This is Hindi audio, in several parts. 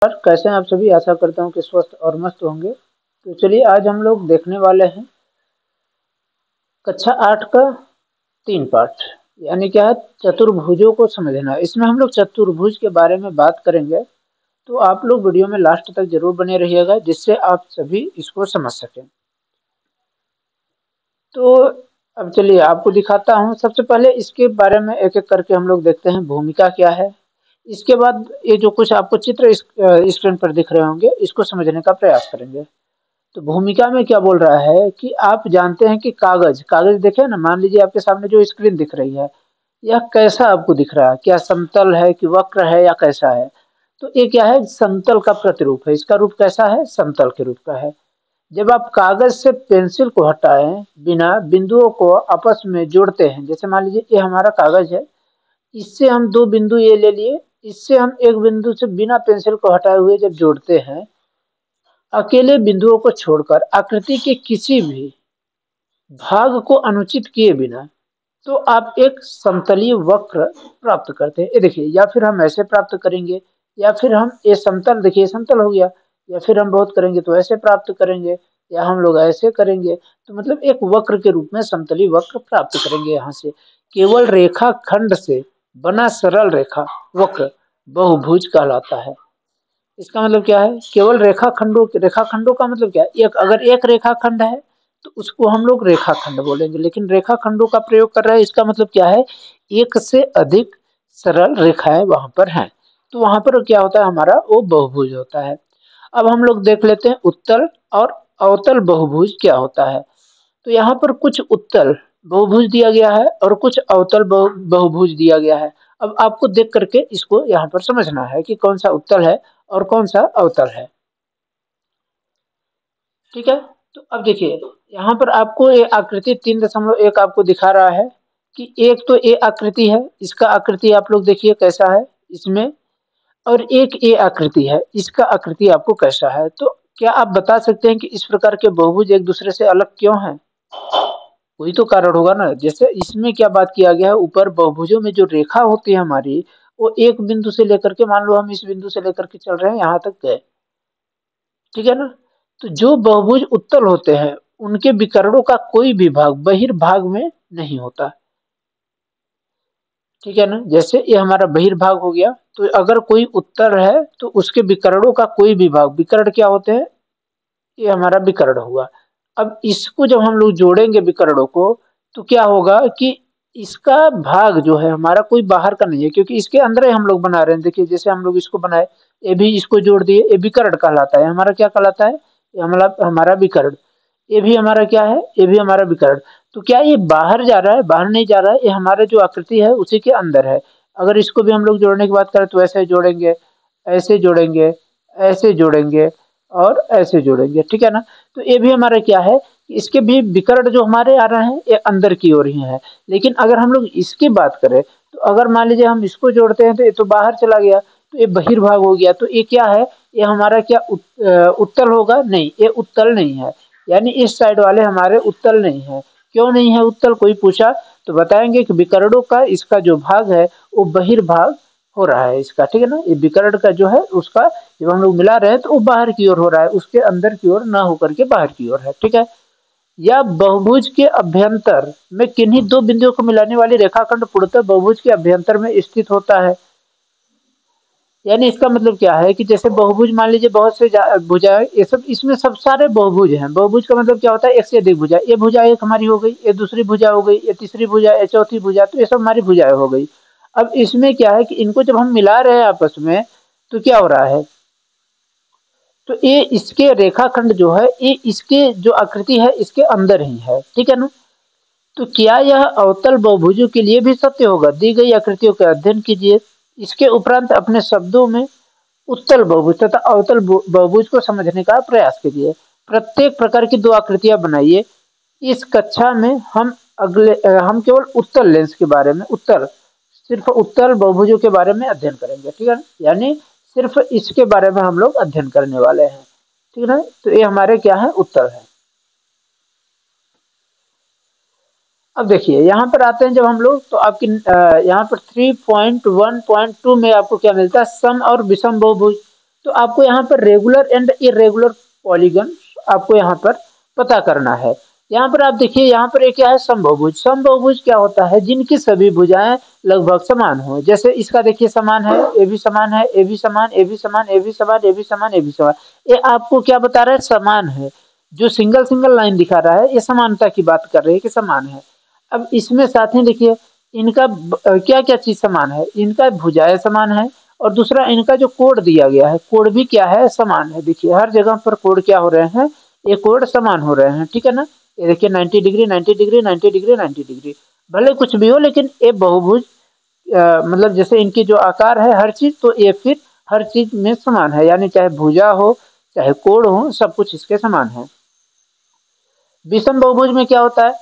और कैसे हैं आप सभी। आशा करता हूँ कि स्वस्थ और मस्त होंगे। तो चलिए आज हम लोग देखने वाले हैं कक्षा 8 का 3 पार्ट, यानी क्या है, चतुर्भुजों को समझना। इसमें हम लोग चतुर्भुज के बारे में बात करेंगे। तो आप लोग वीडियो में लास्ट तक जरूर बने रहिएगा, जिससे आप सभी इसको समझ सकें। तो अब चलिए आपको दिखाता हूँ। सबसे पहले इसके बारे में एक एक करके हम लोग देखते हैं, भूमिका क्या है। इसके बाद ये जो कुछ आपको चित्र स्क्रीन पर दिख रहे होंगे, इसको समझने का प्रयास करेंगे। तो भूमिका में क्या बोल रहा है कि आप जानते हैं कि कागज कागज देखे ना, मान लीजिए आपके सामने जो स्क्रीन दिख रही है, यह कैसा आपको दिख रहा है, क्या समतल है कि वक्र है या कैसा है। तो ये क्या है, समतल का प्रतिरूप है। इसका रूप कैसा है, समतल के रूप का है। जब आप कागज से पेंसिल को हटाएं, बिना बिंदुओं को आपस में जोड़ते हैं, जैसे मान लीजिए ये हमारा कागज है, इससे हम दो बिंदु ये ले लिए, इससे हम एक बिंदु से बिना पेंसिल को हटाए हुए जब जोड़ते हैं, अकेले बिंदुओं को छोड़कर आकृति के किसी भी भाग को अनुचित किए बिना, तो आप एक समतलीय वक्र प्राप्त करते हैं। ये देखिए, या फिर हम ऐसे प्राप्त करेंगे, या फिर हम ये समतल, देखिए समतल हो गया, या फिर हम बहुत करेंगे तो ऐसे प्राप्त करेंगे, या हम लोग ऐसे करेंगे। तो मतलब एक वक्र के रूप में समतलीय वक्र प्राप्त करेंगे। यहाँ से केवल रेखा खंड से बना सरल रेखा वक्र बहुभुज कहलाता है। इसका मतलब क्या है, केवल रेखाखंडों का मतलब क्या है, अगर एक रेखाखंड है तो उसको हम लोग रेखाखंड बोलेंगे। लेकिन रेखाखंडों का प्रयोग कर रहे हैं, इसका मतलब क्या है, एक से अधिक सरल रेखाएं वहां पर हैं, तो वहां पर क्या होता है, हमारा वो बहुभुज होता है। अब हम लोग देख लेते हैं उत्तल और अवतल बहुभुज क्या होता है। तो यहाँ पर कुछ उत्तल बहुभुज दिया गया है और कुछ अवतल बहुभुज दिया गया है। अब आपको देख करके इसको यहाँ पर समझना है कि कौन सा उत्तल है और कौन सा अवतल है। ठीक है, तो अब देखिए यहाँ पर आपको ये आकृति 3.1 आपको दिखा रहा है कि एक तो ये आकृति है, इसका आकृति आप लोग देखिए कैसा है इसमें, और एक ये आकृति है, इसका आकृति आपको कैसा है। तो क्या आप बता सकते हैं कि इस प्रकार के बहुभुज एक दूसरे से अलग क्यों हैं? कोई तो कारण होगा ना। जैसे इसमें क्या बात किया गया है, ऊपर बहुभुजों में जो रेखा होती है हमारी, वो एक बिंदु से लेकर के, मान लो हम इस बिंदु से लेकर के चल रहे हैं, यहाँ तक गए, ठीक है ना। तो जो बहुभुज उत्तल होते हैं, उनके विकर्णों का कोई भी भाग बहिर्भाग में नहीं होता, ठीक है ना। जैसे ये हमारा बहिर्भाग हो गया, तो अगर कोई उत्तल है तो उसके विकर्णों का कोई भी भाग, विकर्ण क्या होते हैं, ये हमारा विकर्ण हुआ। अब इसको जब हम लोग जोड़ेंगे विकर्णों को, तो क्या होगा कि इसका भाग जो है हमारा कोई बाहर का नहीं है, क्योंकि इसके अंदर ही हम लोग बना रहे हैं। देखिए जैसे हम लोग इसको बनाए, ये भी इसको जोड़ दिए, ये विकर्ण कहलाता है, हमारा क्या कहलाता है, ये हमारा विकर्ण। ये भी हमारा क्या है, ये भी हमारा विकर्ण। तो क्या ये बाहर जा रहा है? बाहर नहीं जा रहा है, ये हमारा जो आकृति है उसी के अंदर है। अगर इसको भी हम लोग जोड़ने की बात करें तो ऐसे जोड़ेंगे, ऐसे जोड़ेंगे, ऐसे जोड़ेंगे और ऐसे जोड़ेंगे, ठीक है ना। तो ये भी हमारा क्या है, इसके भी विकर्ण जो हमारे आ रहे हैं ये अंदर की ओर ही है। लेकिन अगर हम लोग इसकी बात करें, तो अगर मान लीजिए हम इसको जोड़ते हैं तो ये तो बाहर चला गया, तो ये बहिर्भाग हो गया। तो ये क्या है, ये हमारा क्या उत्तल होगा? नहीं, ये उत्तल नहीं है। यानी इस साइड वाले हमारे उत्तल नहीं है। क्यों नहीं है उत्तल, कोई पूछा तो बताएंगे कि विकर्णों का इसका जो भाग है वो बहिर्भाग हो रहा है इसका, ठीक है ना। ये विकर्ण का जो है उसका जब हम लोग मिला रहे हैं तो वो बाहर की ओर हो रहा है, उसके अंदर की ओर ना होकर के बाहर की ओर है, ठीक है। या बहुभुज के अभ्यंतर में किन्हीं दो बिंदुओं को मिलाने वाली रेखाखंड पूर्णतः बहुभुज के अभ्यंतर में स्थित होता है। यानी इसका मतलब क्या है कि जैसे बहुभुज, मान लीजिए बहुत से भुजाएं, ये सब इसमें सब सारे बहुभुज हैं। बहुभुज का मतलब क्या होता है, एक से अधिक भुजा। ये भुजा एक हमारी हो गई, ये दूसरी भुजा हो गई, ये तीसरी भुजा, ये चौथी भुजा, तो ये सब हमारी भुजाएं हो गई। अब इसमें क्या है कि इनको जब हम मिला रहे हैं आपस में, तो क्या हो रहा है, तो ये इसके रेखाखंड जो है, ये इसके जो आकृति है इसके अंदर ही है, ठीक है ना। तो क्या यह अवतल बहुभुजों के लिए भी सत्य होगा? दी गई आकृतियों का अध्ययन कीजिए, इसके उपरांत अपने शब्दों में उत्तल बहुभुज तथा अवतल बहुभुज को समझने का प्रयास कीजिए। प्रत्येक प्रकार की दो आकृतियां बनाइए। इस कक्षा में हम केवल उत्तल लेंस के बारे में, सिर्फ उत्तल बहुभुजों के बारे में अध्ययन करेंगे, ठीक है ना। यानी सिर्फ इसके बारे में हम लोग अध्ययन करने वाले हैं, ठीक है ना। तो ये हमारे क्या है, उत्तर है। अब देखिए यहाँ पर आते हैं जब हम लोग, तो आपकी यहाँ पर 3.1.2 में आपको क्या मिलता है, सम और विषम बहुभुज। तो आपको यहाँ पर रेगुलर एंड इरेगुलर पॉलीगन आपको यहाँ पर पता करना है। यहाँ पर आप देखिए, यहाँ पर एक क्या है, समबाहुभुज। समबाहुभुज क्या होता है, जिनकी सभी भुजाएं लगभग समान हो। जैसे इसका देखिए समान है, ए भी समान है, ए भी समान, ए भी समान, ए भी समान, ए भी समान, ए भी समान। ये आपको क्या बता रहा है, समान है। जो सिंगल सिंगल लाइन दिखा रहा है ये समानता की बात कर रही है कि समान है। अब इसमें साथ ही देखिए इनका क्या क्या चीज समान है, इनका भुजाएं समान है, और दूसरा इनका जो कोण दिया गया है, कोण भी क्या है, समान है। देखिए हर जगह पर कोण क्या हो रहे हैं, ये कोण समान हो रहे हैं, ठीक है ना। ये देखिए 90 डिग्री 90 डिग्री 90 डिग्री 90 डिग्री, भले कुछ भी हो लेकिन ये बहुभुज मतलब जैसे इनकी जो आकार है हर चीज, तो ये फिर हर चीज में समान है, यानी चाहे भुजा हो चाहे कोण हो, सब कुछ इसके समान है। विषम बहुभुज में क्या होता है,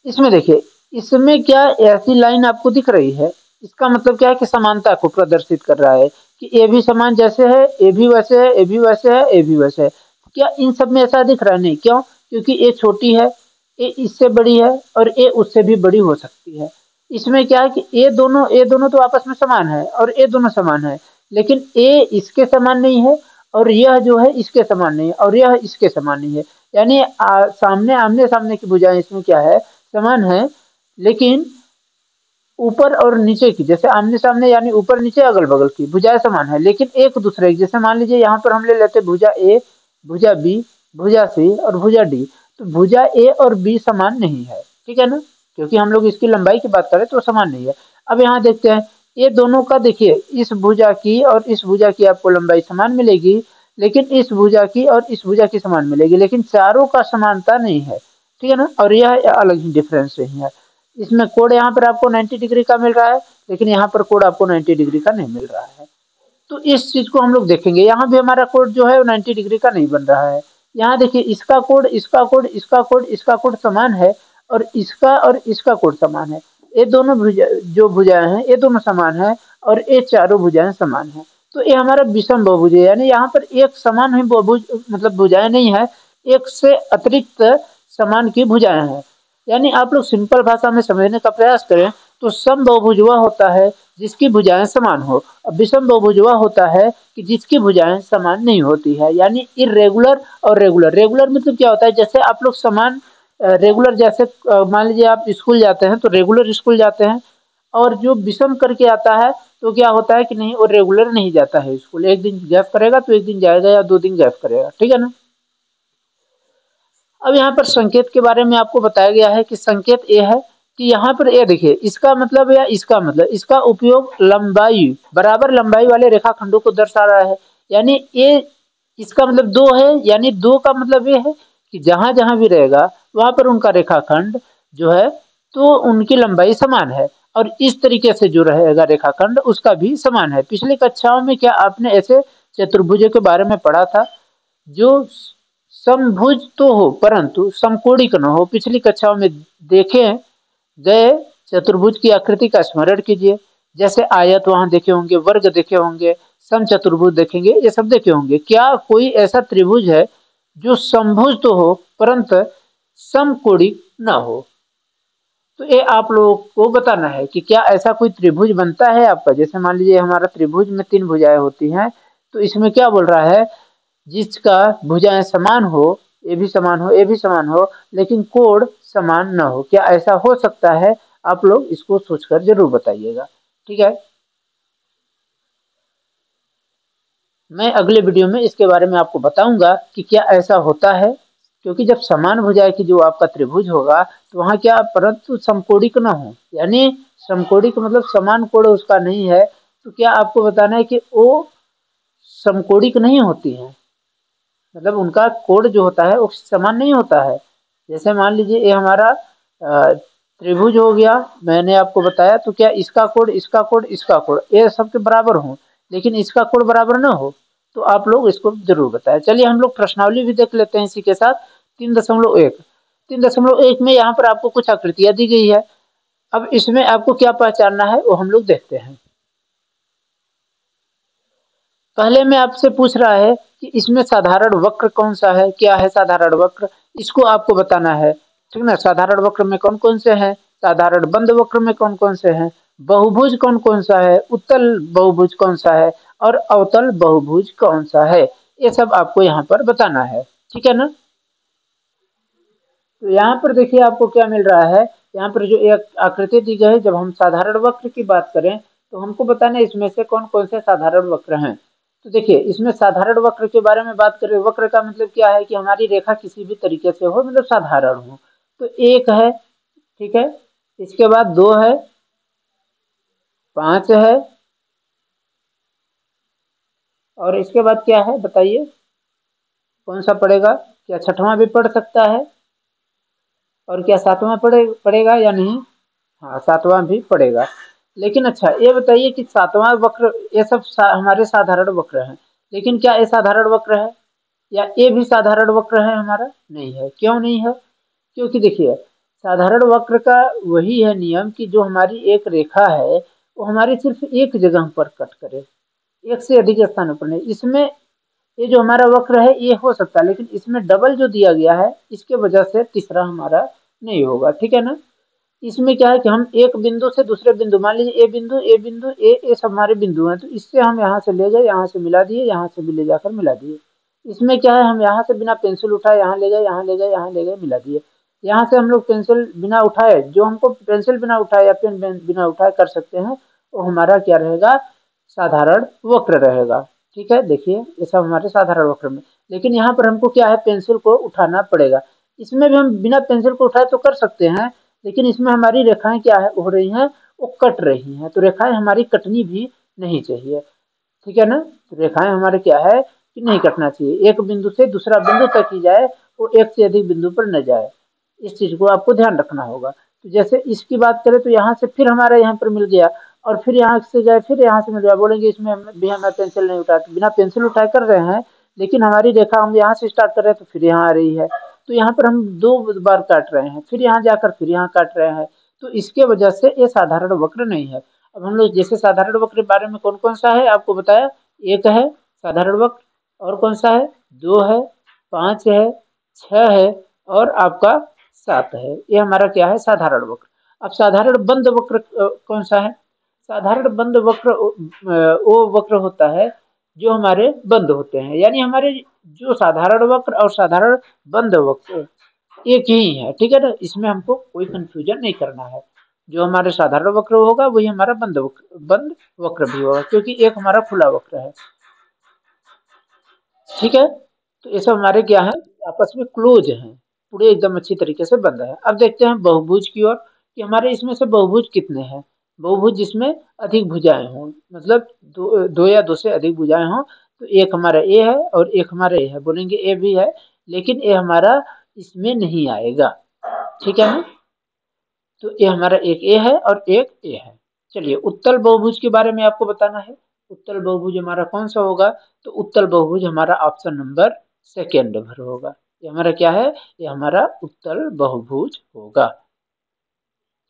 इसमें देखिए, इसमें क्या ऐसी लाइन आपको दिख रही है, इसका मतलब क्या है कि समानता को प्रदर्शित कर रहा है कि ए भी समान जैसे है, ए भी वैसे है, ए भी वैसे है, ए भी वैसे है। क्या इन सब में ऐसा दिख रहा है, नहीं। क्यों, क्योंकि ए छोटी है, ए इससे बड़ी है, और ए उससे भी बड़ी हो सकती है। इसमें क्या है कि ए दोनों तो आपस में समान है, और ए दोनों समान है, लेकिन ए इसके समान नहीं है, और यह जो है इसके समान नहीं है, और यह इसके समान नहीं है। यानी सामने आमने सामने की भुजाएं इसमें क्या है, समान है, लेकिन ऊपर और नीचे की, जैसे आमने सामने यानी ऊपर नीचे अगल बगल की भुजाएं समान है, लेकिन एक दूसरे की, जैसे मान लीजिए यहाँ पर हम ले लेते भुजा ए, भुजा बी, भुजा सी और भुजा डी। तो भुजा ए और बी समान नहीं है, ठीक है ना, क्योंकि हम लोग इसकी लंबाई की बात करें तो समान नहीं है। अब यहाँ देखते हैं, ये दोनों का देखिए, इस भुजा की और इस भुजा की आपको लंबाई समान मिलेगी, लेकिन इस भुजा की और इस भुजा की समान मिलेगी, लेकिन चारों का समानता नहीं है, ठीक है ना, और यह अलग ही डिफरेंस नहीं है। इसमें कोण यहाँ पर आपको 90 डिग्री का मिल रहा है, लेकिन यहाँ पर कोण आपको 90 डिग्री का नहीं मिल रहा है। तो इस चीज को हम लोग देखेंगे, यहाँ भी हमारा कोण जो है वो 90 डिग्री का नहीं बन रहा है। यहाँ देखिए इसका कोण, इसका कोण, इसका कोण, इसका कोण समान है, और इसका कोण समान है। ये दोनों भुजा जो भुजाएं हैं ये दोनों समान है, और ये चारों भुजाएं समान है। तो ये हमारा विषम बहुभुज है, यानी यहाँ पर एक समान ही बहुभुज मतलब भुजाएं नहीं है, एक से अतिरिक्त समान की भुजाएं हैं। यानी आप लोग सिंपल भाषा में समझने का प्रयास करें तो समबाहुभुज वह होता है जिसकी भुजाएं समान हो, और विषम बहुभुज वह होता है कि जिसकी भुजाएं समान नहीं होती है। यानी इरेगुलर और रेगुलर। रेगुलर मतलब क्या होता है, जैसे आप लोग समान रेगुलर, जैसे मान लीजिए आप स्कूल जाते हैं तो रेगुलर स्कूल जाते हैं, और जो विषम करके आता है तो क्या होता है कि नहीं, वो रेगुलर नहीं जाता है स्कूल, एक दिन गैप करेगा तो एक दिन जाएगा या 2 दिन गैप करेगा, ठीक है ना। अब यहाँ पर संकेत के बारे में आपको बताया गया है कि संकेत ये है कि यहाँ पर ये देखिए, इसका मतलब या इसका मतलब, इसका उपयोग लंबाई, बराबर लंबाई वाले रेखाखंडों को दर्शा रहा है। यानी ये इसका मतलब 2 है, यानी 2 का मतलब ये है कि जहां जहां भी रहेगा वहां पर उनका रेखाखंड जो है तो उनकी लंबाई समान है, और इस तरीके से जो रहेगा रेखाखंड उसका भी समान है। पिछली कक्षाओं में क्या आपने ऐसे चतुर्भुजों के बारे में पढ़ा था, जो समभुज तो हो परंतु समकोणिक न हो। पिछली कक्षाओं में देखे गए चतुर्भुज की आकृति का स्मरण कीजिए, जैसे आयत वहां देखे होंगे, वर्ग देखे होंगे, समचतुर्भुज देखेंगे, ये सब देखे होंगे। क्या कोई ऐसा त्रिभुज है जो समभुज तो हो परंतु समकोणिक न हो? तो ये आप लोगों को बताना है कि क्या ऐसा कोई त्रिभुज बनता है आपका। जैसे मान लीजिए हमारा त्रिभुज में 3 भुजाएं होती हैं, तो इसमें क्या बोल रहा है, जिसका भुजाएं समान हो, ये भी समान हो, ये भी समान हो, लेकिन कोण समान न हो। क्या ऐसा हो सकता है? आप लोग इसको सोचकर जरूर बताइएगा, ठीक है। मैं अगले वीडियो में इसके बारे में आपको बताऊंगा कि क्या ऐसा होता है, क्योंकि जब समान भुजाएं की जो आपका त्रिभुज होगा तो वहां क्या परंतु समकोणिक न हो, यानी समकोणिक मतलब समान कोण उसका नहीं है, तो क्या आपको बताना है कि वो समकोणिक नहीं होती है, मतलब उनका कोण जो होता है वो समान नहीं होता है। जैसे मान लीजिए ये हमारा त्रिभुज हो गया, मैंने आपको बताया, तो क्या इसका कोण, इसका कोण, इसका कोण ये सबके बराबर हो, लेकिन इसका कोण बराबर ना हो, तो आप लोग इसको जरूर बताएं। चलिए हम लोग प्रश्नावली भी देख लेते हैं इसी के साथ। 3.1 3.1 में यहाँ पर आपको कुछ आकृतियां दी गई है। अब इसमें आपको क्या पहचानना है वो हम लोग देखते हैं। पहले में आपसे पूछ रहा है कि इसमें साधारण वक्र कौन सा है, क्या है साधारण वक्र, इसको आपको बताना है, ठीक ना। साधारण वक्र में कौन कौन से हैं, साधारण बंद वक्र में कौन कौन से हैं, बहुभुज कौन कौन सा है, उत्तल बहुभुज कौन सा है, और अवतल बहुभुज कौन सा है, ये सब आपको यहाँ पर बताना है। ठीक है ना। तो यहाँ पर देखिए आपको क्या मिल रहा है, यहाँ पर जो एक आकृति दी गई है, जब हम साधारण वक्र की बात करें तो हमको बताना है इसमें से कौन कौन से साधारण वक्र हैं। तो देखिए इसमें साधारण वक्र के बारे में बात करें, वक्र का मतलब क्या है कि हमारी रेखा किसी भी तरीके से हो, मतलब साधारण हो। तो एक है, ठीक है, इसके बाद दो है, पांच है, और इसके बाद क्या है बताइए, कौन सा पड़ेगा, क्या छठवां भी पढ़ सकता है, और क्या सातवां पड़ेगा या नहीं। हाँ सातवां भी पड़ेगा। लेकिन अच्छा ये बताइए कि सातवां वक्र, ये सब हमारे साधारण वक्र हैं, लेकिन क्या ये साधारण वक्र है, या ये भी साधारण वक्र है हमारा, नहीं है। क्यों नहीं है, क्योंकि देखिए साधारण वक्र का वही है नियम कि जो हमारी एक रेखा है वो हमारी सिर्फ एक जगह पर कट करे, एक से अधिक स्थानों पर नहीं। इसमें ये जो हमारा वक्र है ये हो सकता है, लेकिन इसमें डबल जो दिया गया है इसके वजह से तीसरा हमारा नहीं होगा। ठीक है ना। इसमें क्या है कि हम एक बिंदु से दूसरे बिंदु, मान लीजिए ए बिंदु ए सब हमारे बिंदु हैं, तो इससे हम यहाँ से ले गए, यहाँ से मिला दिए, यहाँ से भी ले जाकर मिला दिए। इसमें क्या है, हम यहाँ से बिना पेंसिल उठाए यहाँ ले गए, यहाँ ले गए, यहाँ ले गए, मिला दिए। यहाँ से हम लोग पेंसिल बिना उठाए, जो हमको पेंसिल बिना उठाए या पेन बिना उठाए कर सकते हैं, वो हमारा क्या रहेगा, साधारण वक्र रहेगा। ठीक है, देखिए ये सब हमारे साधारण वक्र में। लेकिन यहाँ पर हमको क्या है, पेंसिल को उठाना पड़ेगा। इसमें भी हम बिना पेंसिल को उठाए तो कर सकते हैं, लेकिन इसमें हमारी रेखाएं क्या है हो रही हैं, वो कट रही हैं, तो रेखाएं हमारी कटनी भी नहीं चाहिए। ठीक है ना। तो रेखाएं हमारे क्या है कि नहीं कटना चाहिए, एक बिंदु से दूसरा बिंदु तक ही जाए, वो एक से अधिक बिंदु पर न जाए। इस चीज को आपको ध्यान रखना होगा। तो जैसे इसकी बात करें तो यहाँ से फिर हमारा यहाँ पर मिल गया, और फिर यहाँ से गए, फिर यहाँ से मिल गया, बोलेंगे इसमें भी हमें पेंसिल नहीं उठाए, तो बिना पेंसिल उठाए कर रहे हैं, लेकिन हमारी रेखा हम यहाँ से स्टार्ट कर रहे हैं तो फिर यहाँ आ रही है, तो यहाँ पर हम दो बार काट रहे हैं, फिर यहाँ जाकर फिर यहाँ काट रहे हैं, तो इसके वजह से ये साधारण वक्र नहीं है। अब हम लोग जैसे साधारण वक्र के बारे में कौन कौन सा है आपको बताया, एक है साधारण वक्र, और कौन सा है, दो है, पांच है, छह है, और आपका सात है। ये हमारा क्या है, साधारण वक्र। अब साधारण बंद वक्र कौन सा है, साधारण बंद वक्र वो वक्र होता है जो हमारे बंद होते हैं, यानी हमारे जो साधारण वक्र और साधारण बंद वक्र एक ही है। ठीक है ना, इसमें हमको कोई कंफ्यूजन नहीं करना है। जो हमारे साधारण वक्र होगा वही हमारा बंद वक्र भी होगा, क्योंकि एक हमारा खुला वक्र है। ठीक है, तो ये सब हमारे क्या है, आपस में क्लोज हैं, पूरे एकदम अच्छी तरीके से बंद है। अब देखते हैं बहुभुज की ओर, कि हमारे इसमें से बहुभुज कितने हैं। बहुभुज जिसमें अधिक भुजाएं हों, मतलब दो या दो से अधिक भुजाएं हों, तो एक हमारा ए है और एक हमारा ए है, बोलेंगे ए भी है, लेकिन ए हमारा इसमें नहीं आएगा। ठीक है ना। तो ये हमारा एक ए है और एक ए है। चलिए उत्तल बहुभुज के बारे में आपको बताना है। उत्तल बहुभुज हमारा कौन सा होगा, तो उत्तल बहुभुज हमारा ऑप्शन नंबर सेकेंड भर होगा। ये हमारा क्या है, ये हमारा उत्तल बहुभुज होगा।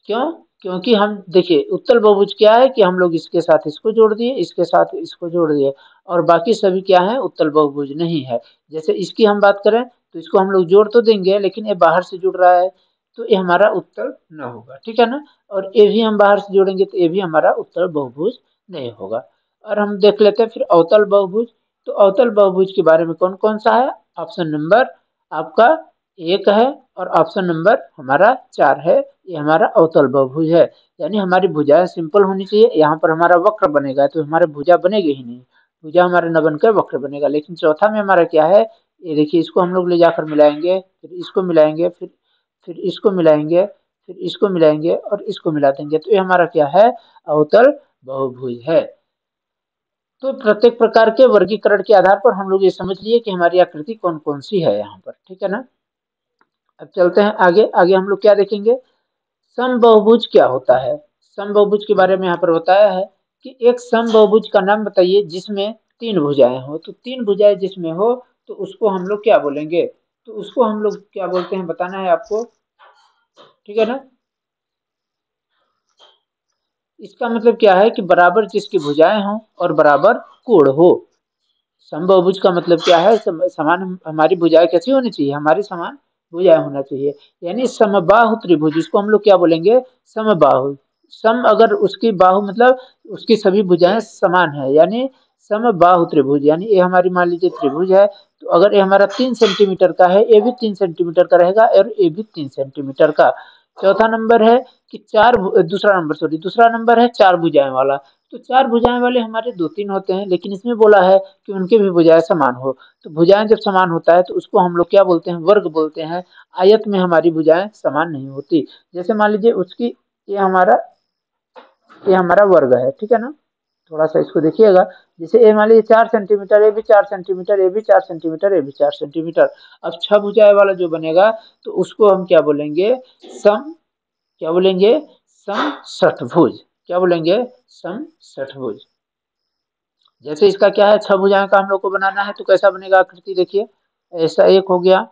क्यों, क्योंकि हम देखिए उत्तल बहुभुज क्या है कि हम लोग इसके साथ इसको जोड़ दिए, इसके साथ इसको जोड़ दिए, और बाकी सभी क्या है, उत्तल बहुभुज नहीं है। जैसे इसकी हम बात करें तो इसको हम लोग जोड़ तो देंगे, लेकिन ये बाहर से जुड़ रहा है, तो ये हमारा उत्तल न होगा। ठीक है ना। और ये भी हम बाहर से जोड़ेंगे तो ये भी हमारा उत्तल बहुभुज नहीं होगा। और हम देख लेते हैं फिर अवतल बहुभुज। तो अवतल बहुभुज के बारे में कौन कौन सा है, ऑप्शन नंबर आपका एक है, और ऑप्शन नंबर हमारा चार है। ये हमारा अवतल बहुभुज है, यानी हमारी भुजाएं सिंपल होनी चाहिए। यहाँ पर हमारा वक्र बनेगा तो हमारे भुजा बनेगी ही नहीं, भुजा हमारे न बनकर वक्र बनेगा। लेकिन चौथा में हमारा क्या है, ये देखिए इसको हम लोग ले जाकर मिलाएंगे, फिर इसको मिलाएंगे, फिर इसको मिलाएंगे, फिर इसको मिलाएंगे और इसको मिला देंगे, तो ये हमारा क्या है, अवतल बहुभुज है। तो प्रत्येक प्रकार के वर्गीकरण के आधार पर हम लोग ये समझ लिए कि हमारी आकृति कौन कौन सी है यहाँ पर। ठीक है ना। अब चलते हैं आगे, आगे हम लोग क्या देखेंगे, समबहुभुज क्या होता है। समबहुभुज के बारे में यहाँ पर बताया है कि एक समबहुभुज का नाम बताइए जिसमें तीन भुजाएं हो। तो तीन भुजाएं जिसमें हो तो उसको हम लोग क्या बोलेंगे, तो उसको हम लोग क्या बोलते हैं बताना है आपको। ठीक है ना। इसका मतलब क्या है कि बराबर जिसकी भुजाएं हो और बराबर कोण हो। समबहुभुज का मतलब क्या है, समान हमारी भुजाएं कैसी होनी चाहिए, हमारी समान भुजाएं होना चाहिए, यानी समबाहु त्रिभुज, इसको हम लोग क्या बोलेंगे, समबाहु। सम अगर उसकी बाहु मतलब उसकी सभी भुजाएं समान है, यानी समबाहु त्रिभुज, यानी ये हमारी मान लीजिए त्रिभुज है, तो अगर ये हमारा 3 सेंटीमीटर का है, ये भी 3 सेंटीमीटर का रहेगा और ये भी 3 सेंटीमीटर का। चौथा नंबर है कि दूसरा नंबर है 4 भुजाएं वाला। तो 4 भुजाएं वाले हमारे 2-3 होते हैं, लेकिन इसमें बोला है कि उनके भी भुजाएं समान हो। तो भुजाएं जब समान होता है तो उसको हम लोग क्या बोलते हैं, वर्ग बोलते हैं। आयत में हमारी भुजाएं समान नहीं होती। जैसे मान लीजिए उसकी ये हमारा वर्ग है, ठीक है ना। थोड़ा सा इसको देखिएगा, जैसे ये मान लीजिए 4 सेंटीमीटर, ये भी 4 सेंटीमीटर, ये भी 4 सेंटीमीटर, ये भी 4 सेंटीमीटर। अब 6 भुजाएं वाला जो बनेगा तो उसको हम क्या बोलेंगे, सम क्या बोलेंगे, समषठभुज। क्या बोलेंगे, समषठभुज। जैसे इसका क्या है, 6 भुजाएं का हम लोग को बनाना है, तो कैसा बनेगा आकृति देखिए, ऐसा एक हो गया,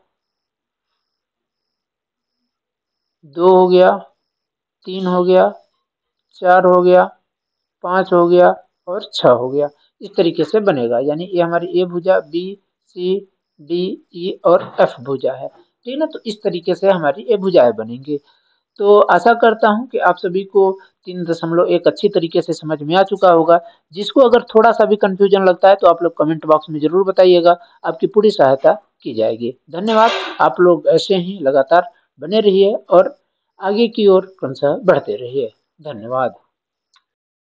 2 हो गया, 3 हो गया, 4 हो गया, 5 हो गया और 6 हो गया। इस तरीके से बनेगा, यानी ये हमारी ए भुजा, बी, सी, डी, ई और एफ भुजा है, ठीक है ना। तो इस तरीके से हमारी ये भुजाएं बनेंगी। तो आशा करता हूं कि आप सभी को 3.1 अच्छी तरीके से समझ में आ चुका होगा। जिसको अगर थोड़ा सा भी कंफ्यूजन लगता है तो आप लोग कमेंट बॉक्स में जरूर बताइएगा, आपकी पूरी सहायता की जाएगी। धन्यवाद। आप लोग ऐसे ही लगातार बने रहिए और आगे की ओर क्रमशः बढ़ते रहिए। धन्यवाद।